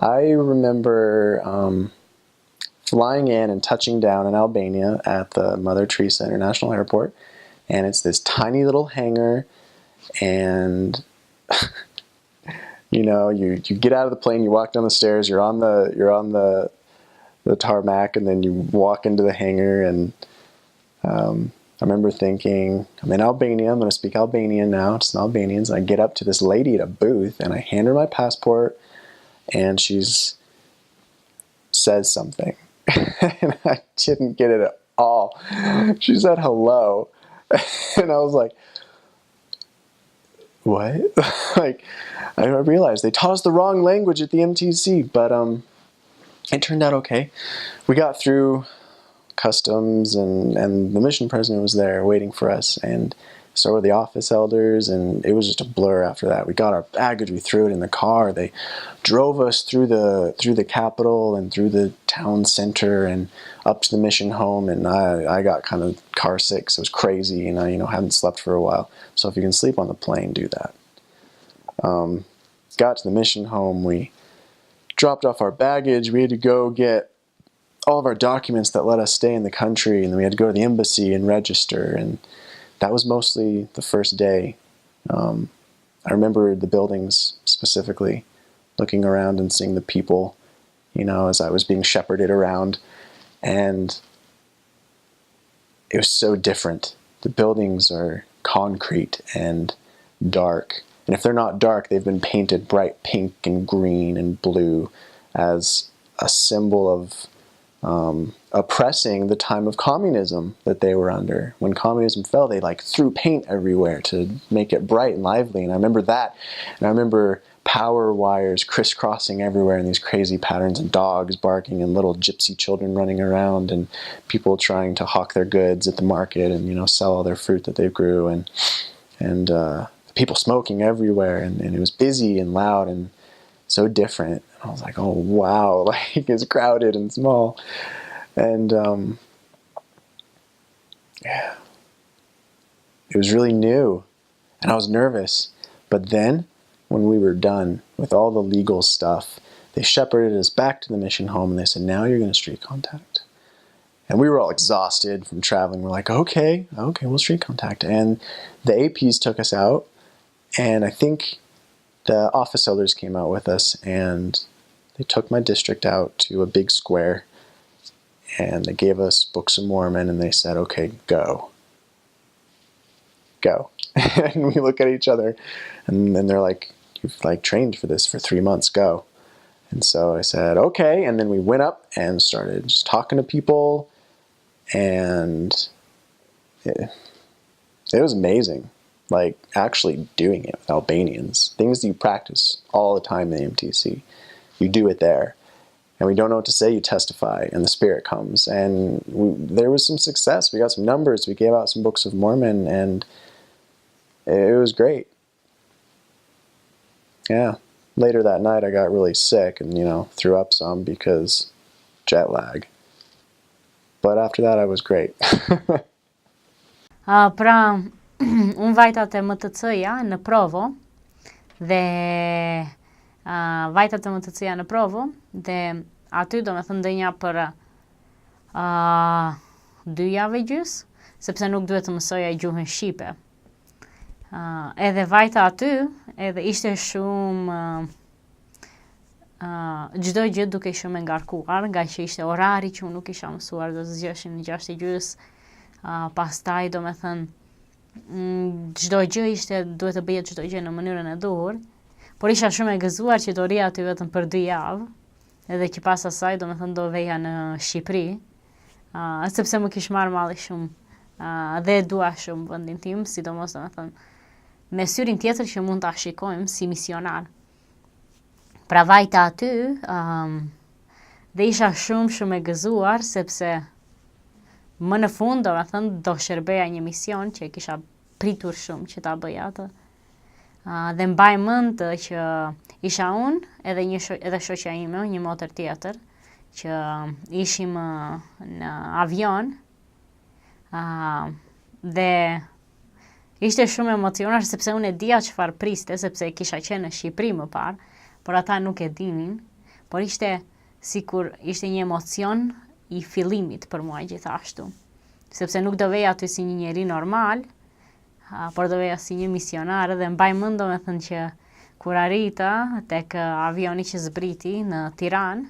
I remember flying in and touching down in Albania at the Mother Teresa International Airport, and it's this tiny little hangar, and you get out of the plane, you walk down the stairs, you're on the tarmac, and then you walk into the hangar, and I remember thinking, I'm in Albania, I'm going to speak Albanian now, it's Albanians, and I get up to this lady at a booth, and I hand her my passport, and she's says something, and I didn't get it at all. She said hello, and I was like, what? Like, I realized they taught us the wrong language at the MTC, but it turned out okay. We got through customs, and the mission president was there waiting for us, and so were the office elders, and it was just a blur after that. We got our baggage, we threw it in the car, they drove us through the capital and through the town center and up to the mission home, and I got kind of car sick, so it was crazy, and I hadn't slept for a while. So if you can sleep on the plane, do that. Got to the mission home, we dropped off our baggage, we had to go get all of our documents that let us stay in the country, and then we had to go to the embassy and register, and that was mostly the first day. I remember the buildings specifically, looking around and seeing the people, as I was being shepherded around, and it was so different. The buildings are concrete and dark, and if they're not dark, they've been painted bright pink and green and blue as a symbol of oppressing the time of communism that they were under. When communism fell, they threw paint everywhere to make it bright and lively, and I remember that. And I remember power wires crisscrossing everywhere in these crazy patterns, and dogs barking, and little gypsy children running around, and people trying to hawk their goods at the market and sell all their fruit that they grew, and people smoking everywhere, and it was busy and loud and so different. I was like, oh wow, it's crowded and small. And yeah, it was really new, and I was nervous. But then, when we were done with all the legal stuff, they shepherded us back to the mission home, and they said, now you're going to street contact. And we were all exhausted from traveling. We're like, okay, we'll street contact. And the APs took us out, and I think the office elders came out with us, and they took my district out to a big square, and they gave us Books of Mormon, and they said, okay, go. And we look at each other, and then they're like, you've trained for this for 3 months, go. And so I said, okay, and then we went up and started just talking to people, and it was amazing. Actually doing it with Albanians. Things that you practice all the time in the MTC. You do it there. And we don't know what to say, you testify, and the Spirit comes. And there was some success. We got some numbers. We gave out some Books of Mormon, and it was great. Yeah. Later that night, I got really sick and, threw up some because jet lag. But after that, I was great. Unë vajta të MTC-ja në provo dhe vajta të MTC-ja në provo dhe aty do me thënë ndënja për 2 javë gjys, sepse nuk duhet të mësoja gjuhën shqipe. Edhe vajta aty, edhe ishte shumë çdo gjë duke shumë ngarkuar, nga që ishte orari që unë nuk isha mësuar, do të zgjeshin në 6:30, pastaj do me thënë çdo gjë ishte duhet të bëhet çdo gjë në mënyrën e duhur, por isha shumë e gëzuar që do rija aty vetëm për 2 javë, edhe që pas asaj do me thënë do veja në Shqipëri, sepse më kish marrë malli shumë dhe e dua shumë vendin tim, sidomos do me thënë me syrin tjetër që mund ta shikojmë si misionar. Pra vajta aty dhe isha shumë e gëzuar, sepse më në fund, do me thënë, do shërbeja një mision që kisha pritur shumë që ta bëja atë. Dhe mbaj mend që isha unë edhe shoqja ime, një motër tjetër, që ishim në avion, dhe ishte shumë emocionar, sepse unë e dija çfarë priste, sepse kisha qenë në Shqipëri më parë, por ata nuk e dinin. por ishte një emocion i fillimit për mua gjithashtu. Sepse nuk do veja aty si një njeri normal, por do veja si një misionar dhe mbaj mend domethënë që kur arrita tek avioni që zbriti në Tiranë,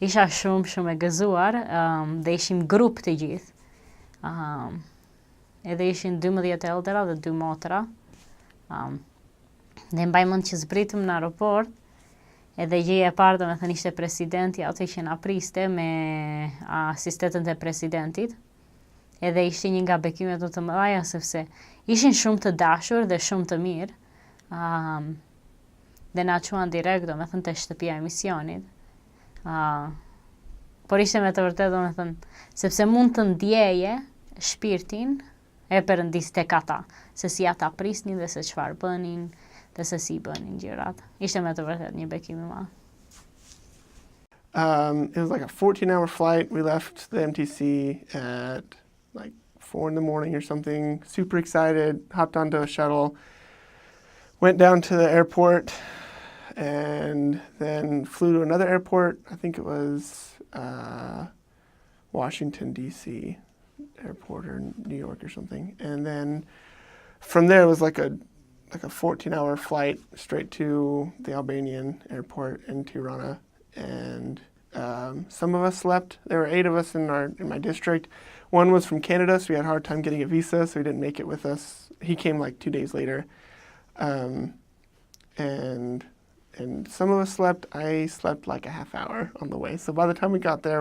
isha shumë e gëzuar dhe ishim grup të gjithë. Edhe ishin 12 ëldra dhe 2 motra. Dhe mbaj mend që zbritëm në aeroport, edhe gjëja e parë domethënë ishte presidenti aty që na priste me asistentën e presidentit. Edhe ishte një nga bekimet më të mëdha sepse ishin shumë të dashur dhe shumë të mirë. Dhe na quan direkt domethënë te shtëpia e misionit. Por ishte me të vërtetë domethënë sepse mund të ndjeje shpirtin e Perëndis tek ata, se si ata prisnin dhe se çfarë bënin dhe se si bënin gjërat. Ishte me të vërtetë një bekim i madh. It was like a 14-hour flight. We left the MTC at like 4 in the morning or something. Super excited, hopped onto a shuttle, went down to the airport, and then flew to another airport. I think it was Washington, D.C. airport or New York or something. And then from there it was like a 14-hour flight straight to the Albanian airport in Tirana. And some of us slept. There were 8 of us in my district. One was from Canada, so we had a hard time getting a visa, so he didn't make it with us. He came like 2 days later. And some of us slept. I slept like a half hour on the way. So by the time we got there,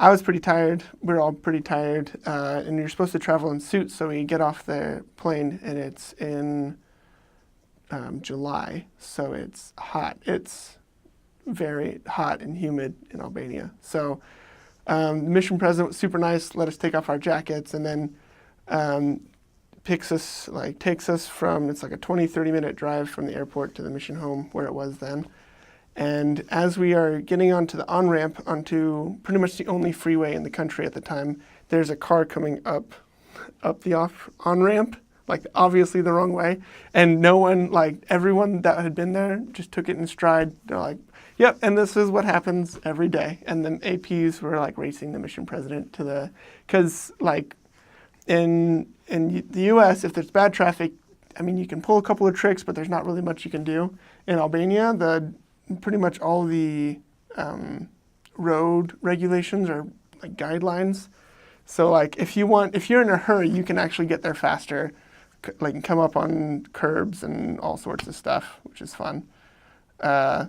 I was pretty tired. We were all pretty tired. And you're supposed to travel in suits, so we get off the plane, and it's in July, so it's hot. It's very hot and humid in Albania. So the mission president was super nice, let us take off our jackets, and then takes us from, it's like a 20-30 minute drive from the airport to the mission home where it was then. And as we are getting onto the on-ramp, onto pretty much the only freeway in the country at the time, there's a car coming up the on-ramp, like obviously the wrong way. And no one, like everyone that had been there just took it in stride. They're like, yep, and this is what happens every day. And then APs were like racing the mission president because like in the US, if there's bad traffic, I mean, you can pull a couple of tricks, but there's not really much you can do. In Albania, pretty much all the road regulations are like guidelines. So like if you're in a hurry, you can actually get there faster, like come up on curbs and all sorts of stuff, which is fun.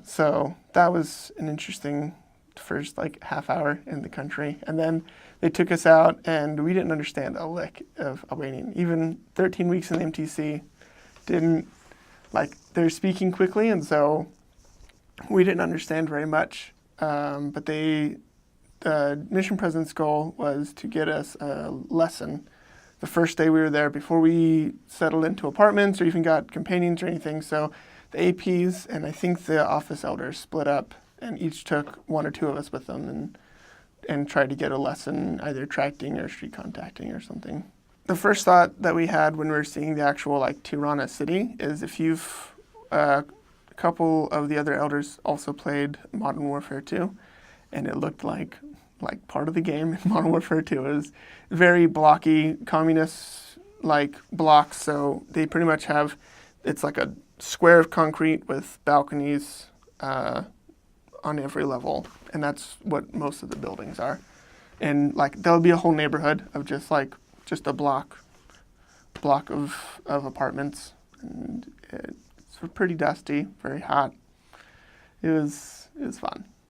So that was an interesting first like half hour in the country. And then they took us out and we didn't understand a lick of Albanian. Even 13 weeks in the MTC they're speaking quickly, and so we didn't understand very much. But the mission president's goal was to get us a lesson the first day we were there before we settled into apartments or even got companions or anything. So the APs and I think the office elders split up and each took 1 or 2 of us with them and tried to get a lesson, either tracting or street contacting or something. The first thought that we had when we were seeing the actual like Tirana city is if you've a couple of the other elders also played Modern Warfare 2, and it looked like part of the game in Modern Warfare 2. It was very blocky, communist like blocks, so they pretty much it's like a square of concrete with balconies on every level, and that's what most of the buildings are. And like there'll be a whole neighborhood of just a block of apartments, and it's pretty dusty, very hot. It was fun.